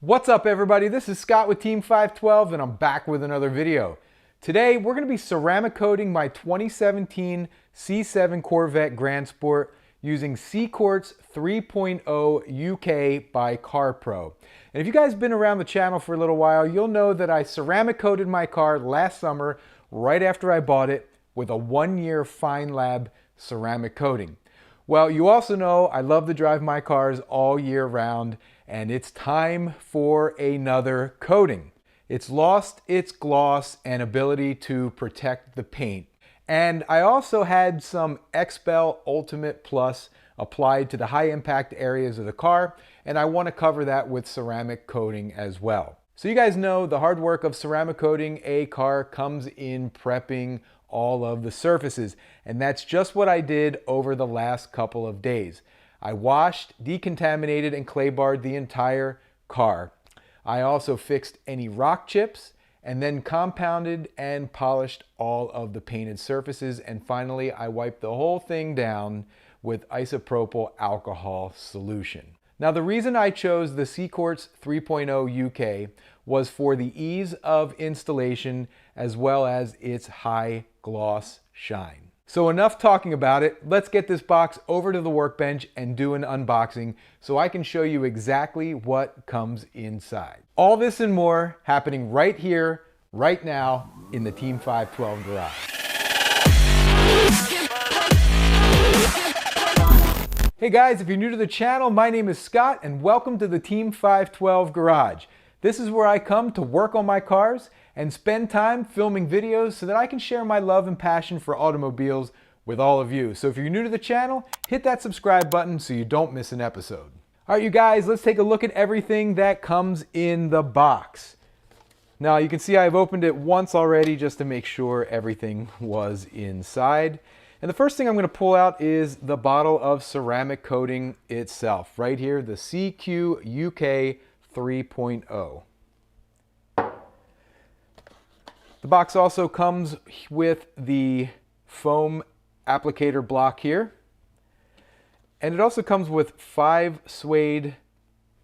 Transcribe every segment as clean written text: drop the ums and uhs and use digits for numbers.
What's up everybody, this is Scott with Team 512 and I'm back with another video. Today we're going to be ceramic coating my 2017 C7 Corvette Grand Sport using CQuartz 3.0 UK by CarPro. And if you guys have been around the channel for a little while, you'll know that I ceramic coated my car last summer right after I bought it with a 1-year Fine Lab ceramic coating. Well, you also know I love to drive my cars all year round, and it's time for another coating. It's lost its gloss and ability to protect the paint. And I also had some XPEL Ultimate Plus applied to the high impact areas of the car, and I want to cover that with ceramic coating as well. So you guys know the hard work of ceramic coating a car comes in prepping all of the surfaces, and that's just what I did over the last couple of days. I washed, decontaminated, and clay barred the entire car. I also fixed any rock chips and then compounded and polished all of the painted surfaces, and finally I wiped the whole thing down with isopropyl alcohol solution. Now the reason I chose the CQuartz 3.0 UK was for the ease of installation as well as its high gloss shine. So enough talking about it, let's get this box over to the workbench and do an unboxing so I can show you exactly what comes inside. All this and more happening right here, right now in the Team 512 garage. Hey guys, if you're new to the channel, my name is Scott and welcome to the Team 512 garage. This is where I come to work on my cars and spend time filming videos so that I can share my love and passion for automobiles with all of you. So if you're new to the channel, hit that subscribe button so you don't miss an episode. All right, you guys, let's take a look at everything that comes in the box. Now you can see I've opened it once already just to make sure everything was inside. And the first thing I'm going to pull out is the bottle of ceramic coating itself. Right here, the CQ UK 3.0. The box also comes with the foam applicator block here. And it also comes with 5 suede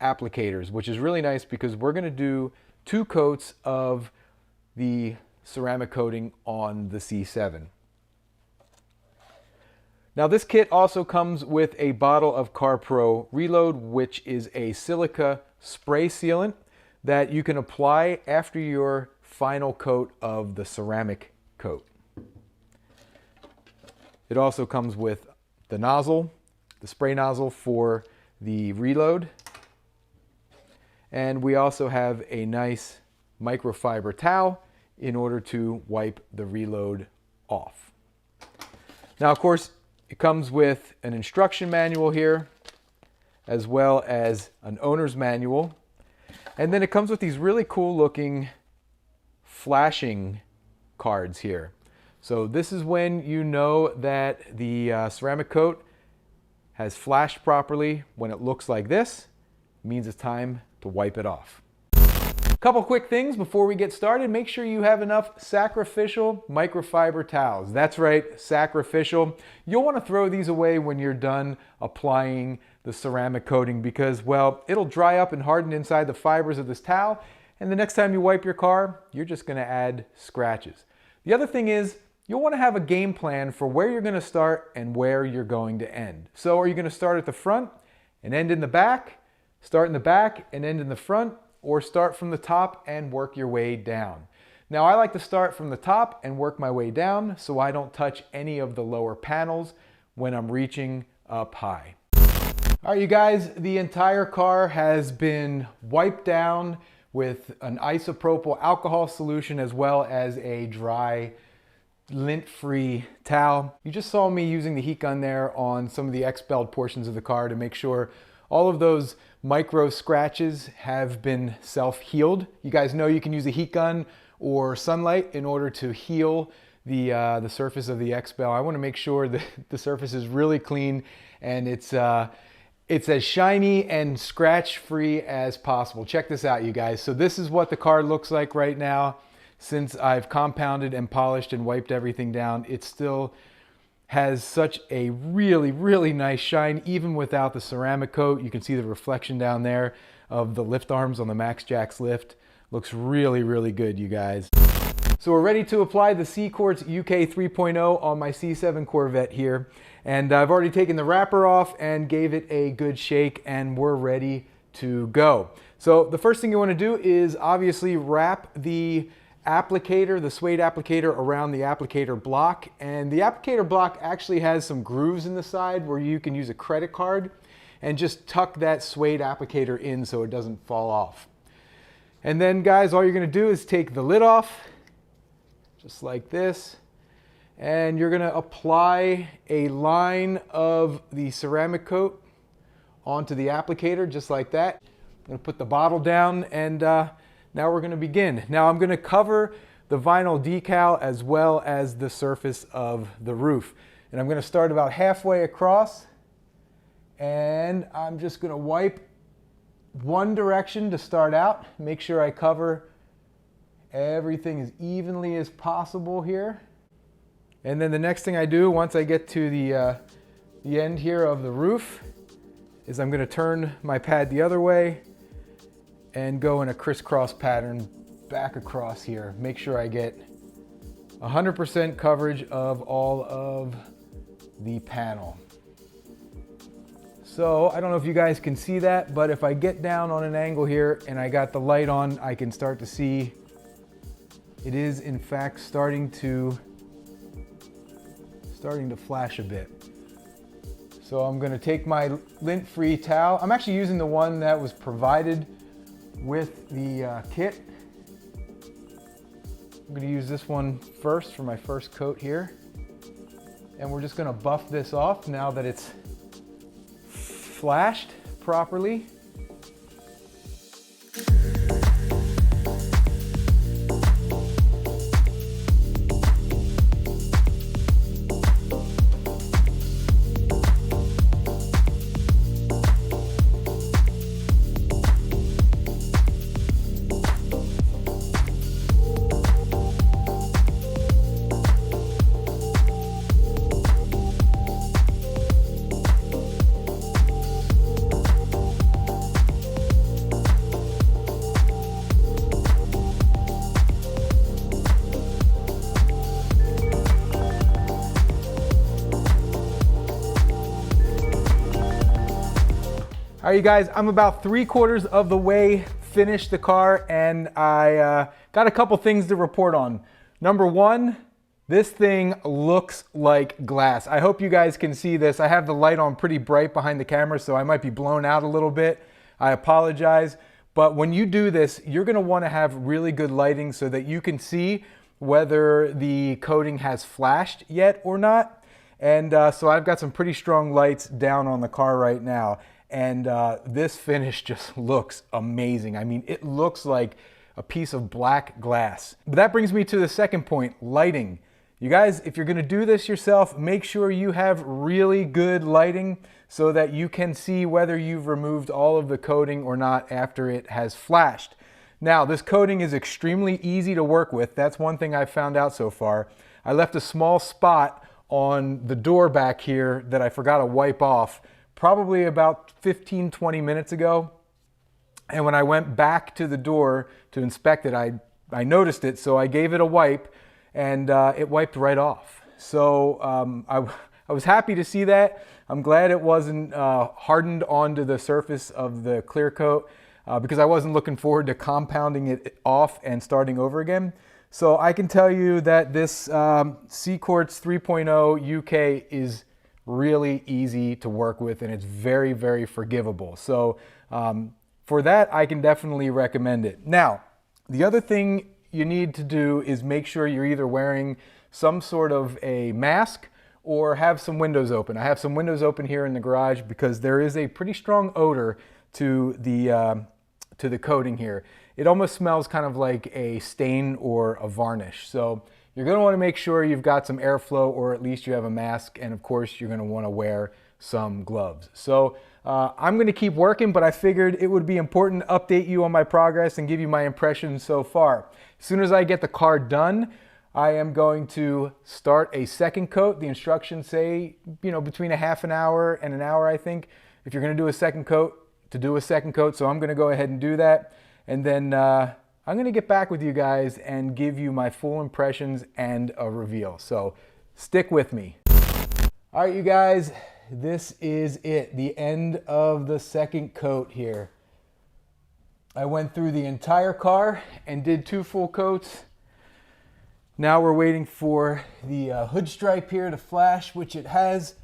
applicators, which is really nice because we're going to do 2 coats of the ceramic coating on the C7. Now this kit also comes with a bottle of CarPro Reload, which is a silica spray sealant that you can apply after your final coat of the ceramic coat. It also comes with the nozzle, the spray nozzle for the reload. And we also have a nice microfiber towel in order to wipe the reload off. Now, of course, it comes with an instruction manual here, as well as an owner's manual. And then it comes with these really cool looking flashing cards here. So this is when you know that the ceramic coat has flashed properly. When it looks like this, it means it's time to wipe it off. Couple quick things before we get started. Make sure you have enough sacrificial microfiber towels. That's right, sacrificial. You'll want to throw these away when you're done applying the ceramic coating because, well, it'll dry up and harden inside the fibers of this towel, and the next time you wipe your car, you're just going to add scratches. The other thing is, you'll want to have a game plan for where you're going to start and where you're going to end. So are you going to start at the front and end in the back, start in the back and end in the front, or start from the top and work your way down? Now I like to start from the top and work my way down so I don't touch any of the lower panels when I'm reaching up high. All right, you guys, the entire car has been wiped down with an isopropyl alcohol solution as well as a dry lint-free towel. You just saw me using the heat gun there on some of the XPEL portions of the car to make sure all of those micro scratches have been self-healed. You guys know you can use a heat gun or sunlight in order to heal the surface of the XPEL. I want to make sure that the surface is really clean and it's as shiny and scratch-free as possible. Check this out, you guys. So this is what the car looks like right now. Since I've compounded and polished and wiped everything down, it still has such a really nice shine even without the ceramic coat. You can see the reflection down there of the lift arms on the Max Jacks lift. Looks really, really good, you guys. So we're ready to apply the CQuartz UK 3.0 on my C7 Corvette here. And I've already taken the wrapper off and gave it a good shake, and we're ready to go. So the first thing you want to do is obviously wrap the applicator, the suede applicator, around the applicator block. And the applicator block actually has some grooves in the side where you can use a credit card and just tuck that suede applicator in so it doesn't fall off. And then guys, all you're going to do is take the lid off, just like this, and you're going to apply a line of the ceramic coat onto the applicator, just like that. I'm going to put the bottle down, and now we're going to begin. Now I'm going to cover the vinyl decal as well as the surface of the roof. And I'm going to start about halfway across, and I'm just going to wipe one direction to start out. Make sure I cover everything as evenly as possible here. And then the next thing I do once I get to the end here of the roof is I'm going to turn my pad the other way and go in a crisscross pattern back across here. Make sure I get 100% coverage of all of the panel. So I don't know if you guys can see that, but if I get down on an angle here and I got the light on, I can start to see it is in fact starting to flash a bit. So I'm going to take my lint-free towel. I'm actually using the one that was provided with the kit. I'm going to use this one first for my first coat here. And we're just going to buff this off now that it's flashed properly. All right, you guys, I'm about 3/4 of the way finished the car, and I got a couple things to report on. Number one, this thing looks like glass. I hope you guys can see this. I have the light on pretty bright behind the camera, so I might be blown out a little bit. I apologize. But when you do this, you're gonna wanna have really good lighting so that you can see whether the coating has flashed yet or not. And so I've got some pretty strong lights down on the car right now. And this finish just looks amazing. I mean, it looks like a piece of black glass. But that brings me to the second point, lighting. You guys, if you're gonna do this yourself, make sure you have really good lighting so that you can see whether you've removed all of the coating or not after it has flashed. Now, this coating is extremely easy to work with. That's one thing I've found out so far. I left a small spot on the door back here that I forgot to wipe off probably about 15-20 minutes ago. And when I went back to the door to inspect it, I noticed it, so I gave it a wipe, and it wiped right off. So I was happy to see that. I'm glad it wasn't hardened onto the surface of the clear coat because I wasn't looking forward to compounding it off and starting over again. So I can tell you that this CQuartz 3.0 UK is really easy to work with, and it's very, very forgivable. So for that, I can definitely recommend it. Now, the other thing you need to do is make sure you're either wearing some sort of a mask or have some windows open. I have some windows open here in the garage because there is a pretty strong odor to the coating here. It almost smells kind of like a stain or a varnish. So you're going to want to make sure you've got some airflow, or at least you have a mask, and of course you're going to want to wear some gloves. So I'm going to keep working, but I figured it would be important to update you on my progress and give you my impressions so far. As soon as I get the car done, I am going to start a second coat. The instructions say, between a half an hour and an hour, I think. If you're going to do a second coat, to do a second coat, so I'm gonna go ahead and do that. And then I'm gonna get back with you guys and give you my full impressions and a reveal. So stick with me. All right, you guys, this is it, the end of the second coat here. I went through the entire car and did 2 full coats. Now we're waiting for the hood stripe here to flash, which it has.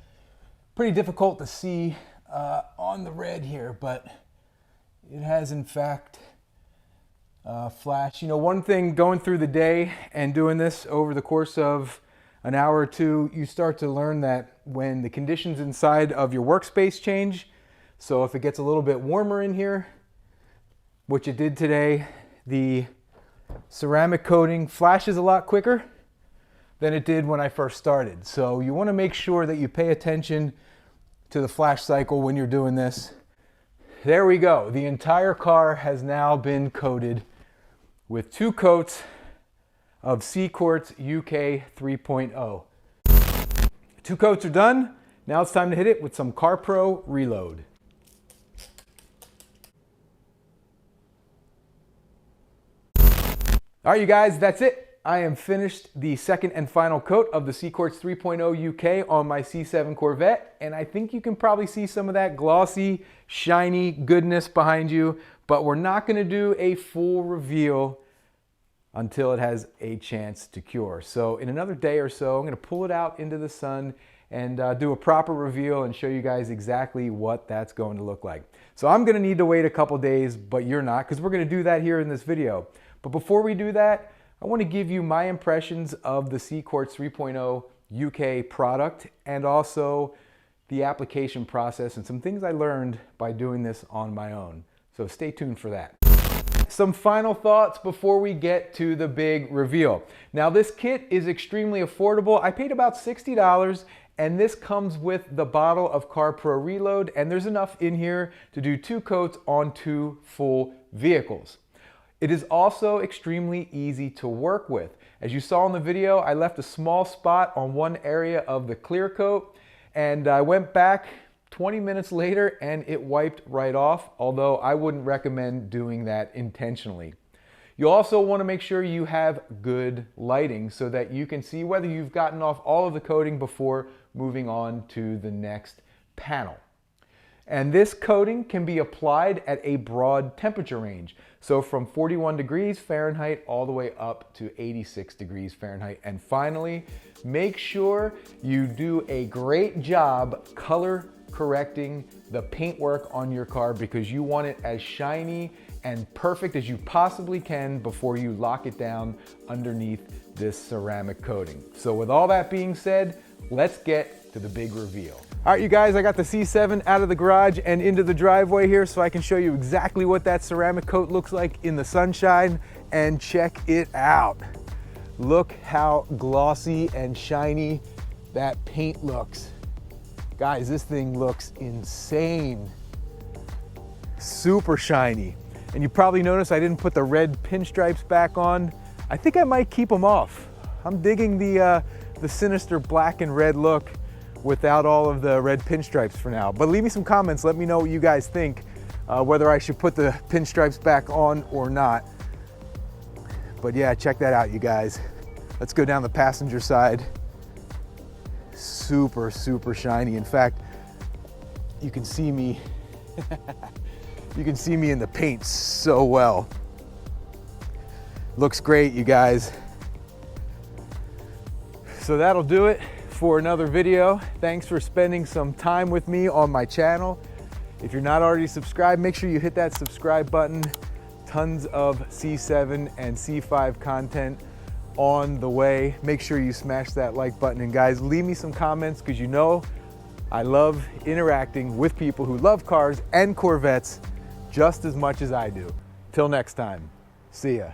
Pretty difficult to see on the red here, but it has in fact flashed. You know, one thing going through the day and doing this over the course of an hour or two, you start to learn that when the conditions inside of your workspace change, so if it gets a little bit warmer in here, which it did today, the ceramic coating flashes a lot quicker than it did when I first started. So you want to make sure that you pay attention to the flash cycle when you're doing this. There we go. The entire car has now been coated with 2 coats of CQuartz UK 3.0. 2 coats are done. Now it's time to hit it with some CarPro Reload. All right, you guys, that's it. I am finished the second and final coat of the CQuartz 3.0 UK on my C7 Corvette, and I think you can probably see some of that glossy, shiny goodness behind you, but we're not gonna do a full reveal until it has a chance to cure. So in another day or so, I'm gonna pull it out into the sun and do a proper reveal and show you guys exactly what that's going to look like. So I'm gonna need to wait a couple days, but you're not, because we're gonna do that here in this video. But before we do that, I want to give you my impressions of the CQuartz 3.0 UK product and also the application process and some things I learned by doing this on my own. So stay tuned for that. Some final thoughts before we get to the big reveal. Now this kit is extremely affordable. I paid about $60 and this comes with the bottle of CarPro Reload, and there's enough in here to do 2 coats on 2 full vehicles. It is also extremely easy to work with. As you saw in the video, I left a small spot on one area of the clear coat, and I went back 20 minutes later and it wiped right off, although I wouldn't recommend doing that intentionally. You also want to make sure you have good lighting so that you can see whether you've gotten off all of the coating before moving on to the next panel. And this coating can be applied at a broad temperature range. So from 41 degrees Fahrenheit all the way up to 86 degrees Fahrenheit. And finally, make sure you do a great job color correcting the paintwork on your car, because you want it as shiny and perfect as you possibly can before you lock it down underneath this ceramic coating. So with all that being said, let's get to the big reveal. All right, you guys, I got the C7 out of the garage and into the driveway here so I can show you exactly what that ceramic coat looks like in the sunshine, and check it out. Look how glossy and shiny that paint looks. Guys, this thing looks insane. Super shiny. And you probably noticed I didn't put the red pinstripes back on. I think I might keep them off. I'm digging the sinister black and red look without all of the red pinstripes for now. But leave me some comments, let me know what you guys think, whether I should put the pinstripes back on or not. But yeah, check that out, you guys. Let's go down the passenger side. Super, super shiny. In fact, you can see me, you can see me in the paint so well. Looks great, you guys. So that'll do it for another video. Thanks for spending some time with me on my channel. If you're not already subscribed, make sure you hit that subscribe button. Tons of C7 and C5 content on the way. Make sure you smash that like button, and guys, leave me some comments, because you know I love interacting with people who love cars and Corvettes just as much as I do. Till next time, see ya.